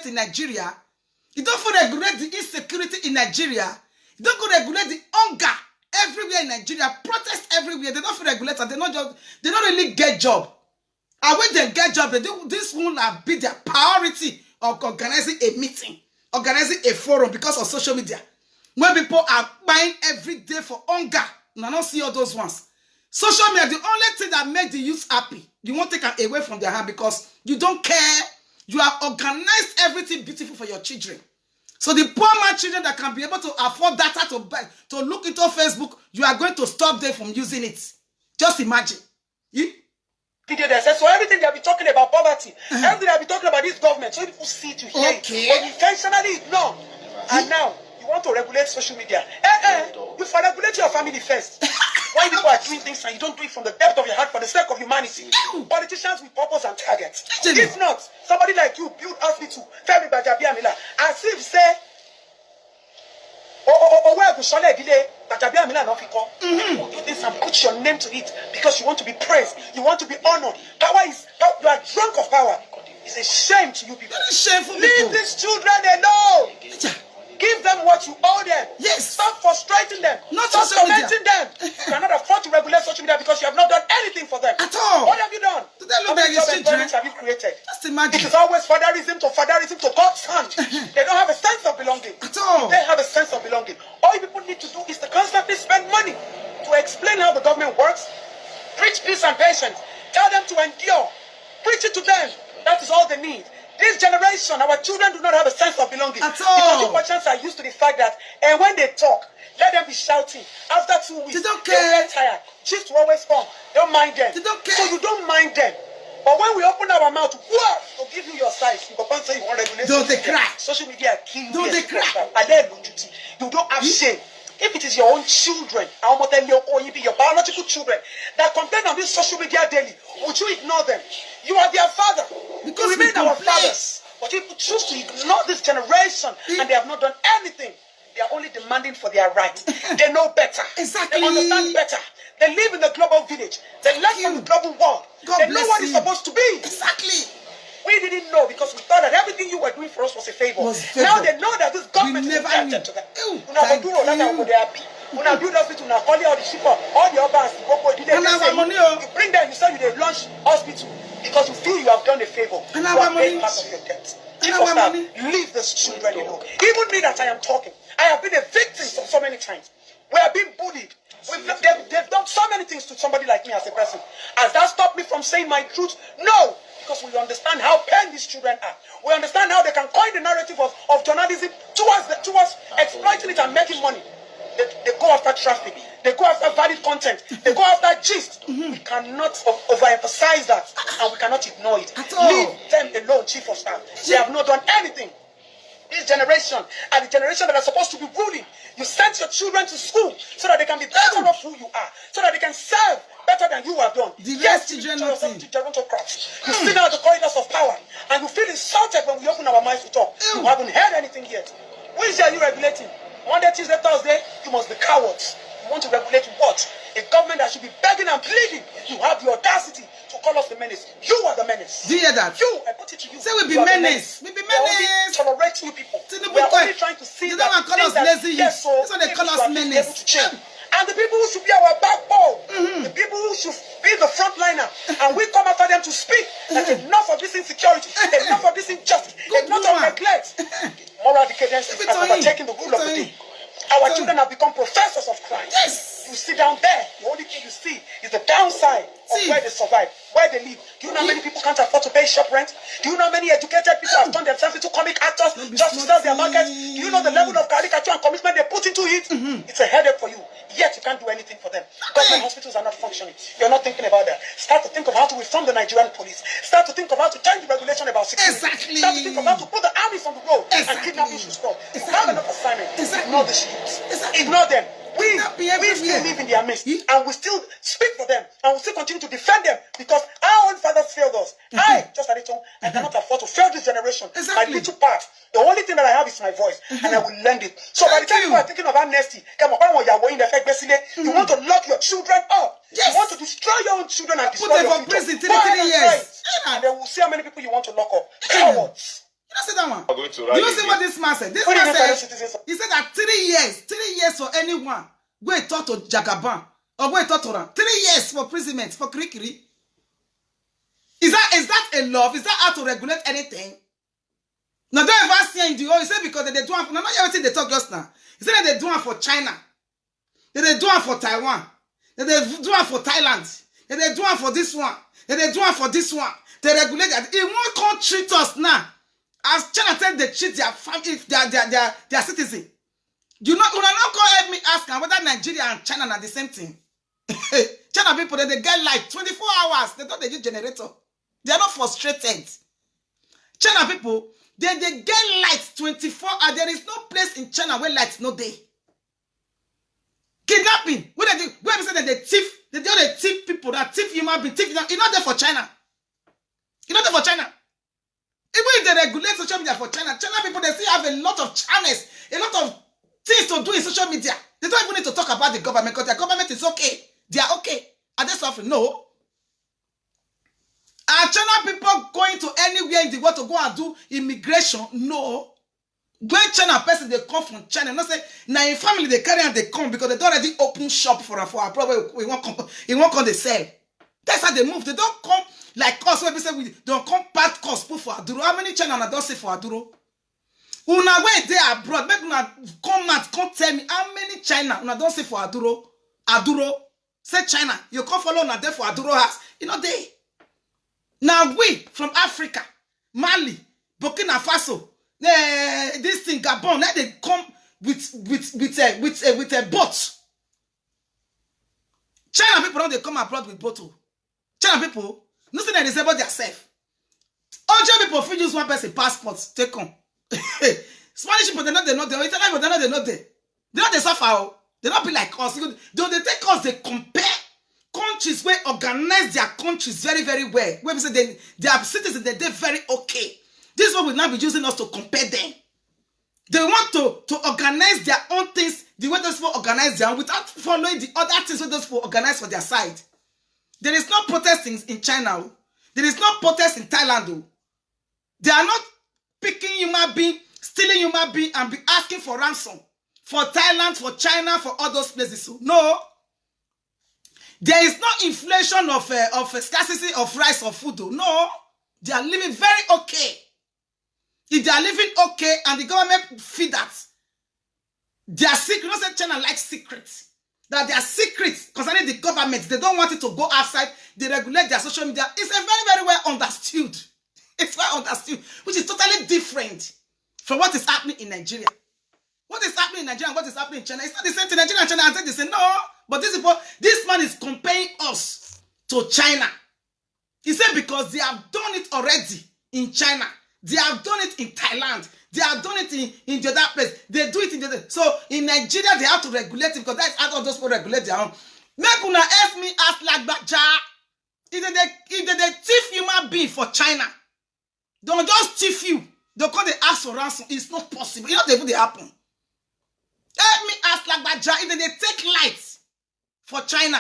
regulate in Nigeria. You don't regulate the insecurity in Nigeria. You don't regulate the hunger everywhere in Nigeria. Protest everywhere. They don't regulate and they don't really get job. And when they get job, this will be their priority of organizing a meeting, organizing a forum because of social media. When people are buying every day for hunger, and I don't see all those ones. Social media, the only thing that makes the youth happy, you won't take it away from their hand because you don't care. You have organized everything beautiful for your children. So the poor man children that can be able to afford data to buy, to look into Facebook, you are going to stop them from using it. Just imagine. So everything they have been talking about poverty, everything they have been talking about this government, so people see to hear it. But intentionally ignore. And now, you want to regulate social media. You for regulate your family first. Why people are doing things and you don't do it from the depth of your heart for the sake of humanity? Politicians with purpose and targets. If not, somebody like you build hospital, Femi Gbajabiamila, as if say, where the Shole delay, Gbajabiamila no fiko. You do this and put your name to it because you want to be praised, you want to be honored. Power is, you are drunk of power. It's a shame to you people. Shameful. Leave these children alone. Give them what you owe them. Yes. Stop frustrating them. Stop tormenting them. You cannot afford to regulate social media because you have not done anything for them. At all. What have you done? How many job employments have you created? Just imagine. It is always fatherism to God's hand. They don't have a sense of belonging. At all. They have a sense of belonging. All people need to do is to constantly spend money to explain how the government works. Preach peace and patience. Tell them to endure. Preach it to them. That is all they need. This generation, our children do not have a sense of belonging. At all. Because Igbos are used to the fact that, and when they talk, let them be shouting. After 2 weeks, they don't they'll care. get tired. Chiefs will always come. Don't mind them. They don't care. So you don't mind them. But when we open our mouth to give you your size, you can't say you want regulation. Don't they cry? Social media kill you. Don't they cry? You don't have shame. If it is your own children, your biological children that complain on this social media daily, would you ignore them? You are their father. Because you remain our fathers. But people choose to ignore this generation and they have not done anything. They are only demanding for their right. They know better. Exactly. They understand better. They live in the global village. They learn from the global world. They know what it's supposed to be. Exactly. We didn't know because we thought that everything you were doing for us was a favor. Now they know that this government is indebted to them. Thank you. When I build hospital, now all the sheep, all the others, you bring them, you say you they launch hospital because you feel you have done a favor. You have paid part of your debt. Leave these children alone. Even me that I am talking, I have been a victim so many times. We have been bullied. They've done so many things to somebody like me as a person. Has that stopped me from saying my truth? No. Because we understand how pain these children are. We understand how they can coin the narrative of journalism towards exploiting it and making money. They go after traffic. They go after valid content. They go after gist. We cannot overemphasize that and we cannot ignore it. Leave them alone, Chief of Staff. They have not done anything. This generation are the generation that are supposed to be ruling. You send your children to school so that they can be better of who you are, so that they can serve better than you have done. Yes, children to gerontocrats. You sit down at the corridors of power and you feel insulted when we open our minds to talk. You haven't heard anything yet. Which are you regulating? Monday, Tuesday, Thursday, you must be cowards. You want to regulate what? A government that should be begging and pleading. You have the audacity to call us the menace. You are the menace. Do you hear that? You, I put it to you. Say we be menace. We be menace. We are only tolerating you people. We are only trying to see that call us lazy. Yes, so that's what they call us menace. And the people who should be our backbone, the people who should be the frontliner, and we come after them to speak that enough of this insecurity, enough of this injustice, enough of neglect, moral decadence has overtaken the rule of the day. Our children have become professors of crime. Yes. You sit down there, the only thing you see is the downside of where they survive, where they live. Do you know how many people can't afford to pay shop rent? Do you know how many educated people have turned themselves into comic actors just to sell their markets? Do you know the level of caricature and commitment they put into it? It's a headache for you. Yet you can't do anything for them. Government hospitals are not functioning. You're not thinking about that. Start to think of how to reform the Nigerian police. Start to think of how to change the regulation about security. Exactly. Start to think of how to put the armies on the road and kidnapping should stop. You have enough assignment. Ignore the sheets. Ignore them. We still live in their midst and we still speak for them and we still continue to defend them because our own fathers failed us. I cannot afford to fail this generation. My little part. The only thing that I have is my voice and I will lend it. So by the time you are thinking of amnesty, you want to lock your children up. Yes. You want to destroy your own children and destroy your future. 3 years. And then we'll see how many people you want to lock up. Cowards. don't see that one. Do you see what this man said? This man said, he said that 3 years for anyone, go and talk to Jagaban, or go and talk to them. 3 years for imprisonment, for kirikiri. Is that a law? Is that how to regulate anything? Now, don't ever see in the oil. He said because they do it for, not everything they talk just now. He said that they do it for China. That they do it for Taiwan. That they do it for Thailand. That they do it for this one. That they do it for this one. They regulate that. It won't come treat us now. As China said they treat their family, their citizen. You know, when I not come help me ask whether Nigeria and China are the same thing. China people, they get light 24 hours. They don't use generator. They are not frustrated. China people, they get light 24 hours. There is no place in China where light no day. Kidnapping. Where we say that they thief, they do they thief people, that thief human being, thief. It's not there for China. It's not there for China. Even if they regulate social media for China, China people, they still have a lot of channels, a lot of things to do in social media. They don't even need to talk about the government because their government is okay. They are okay. Are they suffering? No. Are China people going to anywhere in the world to go and do immigration? No. When China person, they come from China. Not say, now in family, they carry and they come because they don't already open shop for our problem. We won't come, they sell. That's how they move. They don't come like us. When we say we don't come part cost put for Aduro. How many China don't say for Aduro? Una when they abroad, make una come out, come tell me how many China una don't say for Aduro. Aduro. Say China. You come follow una there for Aduro house. You know they. Now we from Africa, Mali, Burkina Faso, this thing Gabon, let they come with a boat. China people don't they come abroad with boat. China people, nothing that is about themselves. All China people fit use one person passport, take on. Spanish people they know, Italian people they know. They know they suffer. They don't be like us. Though they take us, they compare countries where organize their countries very, very well. Where we say their citizens, they're very okay. This is what will now be using us to compare them. They want to organize their own things the way those people organize their own without following the other things that those people organize for their side. There is no protesting in China. There is no protest in Thailand. They are not picking human being, stealing human being and be asking for ransom for Thailand, for China, for all those places. No. There is no inflation of scarcity of rice or food. No. They are living very okay. If they are living okay and the government feed that, they are secret. Not say China likes secrets. That they are secrets concerning the government. They don't want it to go outside. They regulate their social media. It's a very, very well understood. It's well understood, which is totally different from what is happening in Nigeria. What is happening in Nigeria and what is happening in China? It's not the same thing. Nigeria and China are saying they say no. But this man is comparing us to China. He said because they have done it already in China. They have done it in Thailand. They have done it in the other place. They do it in the other. So in Nigeria, they have to regulate it because that's how those people regulate their own. Make una ask me ask like that. If they thief human being for China, don't just thief you. They call they ask for ransom. It's not possible. You know they happen. Help me ask like that. If they take lights for China.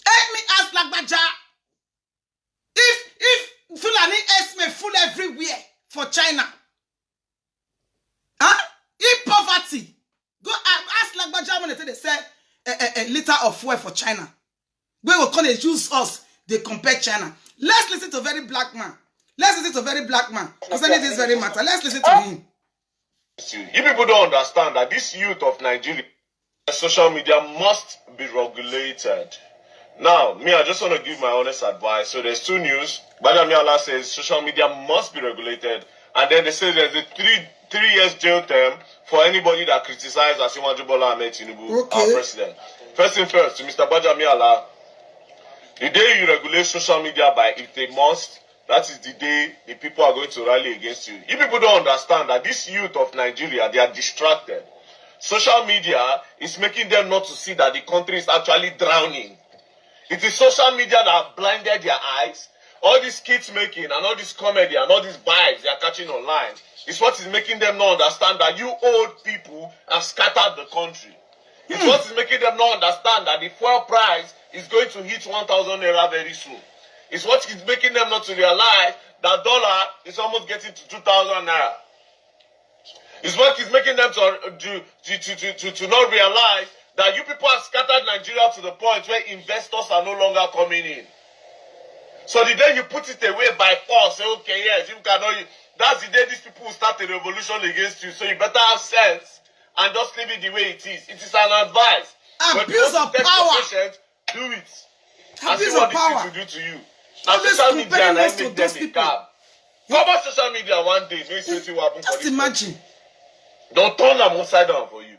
Help me ask like that. If Fulani esme full everywhere for China. Huh? If poverty. Go ask like Baja when they say a liter of fuel for China. We will come and use us. They compare China. Let's listen to a very black man. Let's listen to a very black man. Concerning this very matter. Let's listen to him. You people don't understand that this youth of Nigeria, social media must be regulated. Now, me, I just want to give my honest advice. So there's two news. Badamiala says social media must be regulated. And then they say there's a three years jail term for anybody that criticizes Asiwaju Bola Ahmed Tinubu, our president. First thing first, to Mr. Badamiala, the day you regulate social media by if they must, that is the day the people are going to rally against you. You people don't understand that this youth of Nigeria, they are distracted. Social media is making them not to see that the country is actually drowning. It is social media that blinded their eyes. All these kids making and all this comedy and all these vibes they are catching online is what is making them not understand that you old people have scattered the country. It's what is making them not understand that the fuel price is going to hit 1,000 naira very soon. It's what is making them not to realize that dollar is almost getting to 2,000 naira. His work is making them to not realize that you people have scattered Nigeria to the point where investors are no longer coming in. So the day you put it away by force, say, okay, yes, you cannot, that's the day these people will start a revolution against you. So you better have sense and just leave it the way it is. It is an advice. Abuse of power. Patient, do it. Abuse of power. Will do to you. Now social media and most make of those them a people. cab. Cover social media one day. No, Just imagine. don't turn them upside down for you.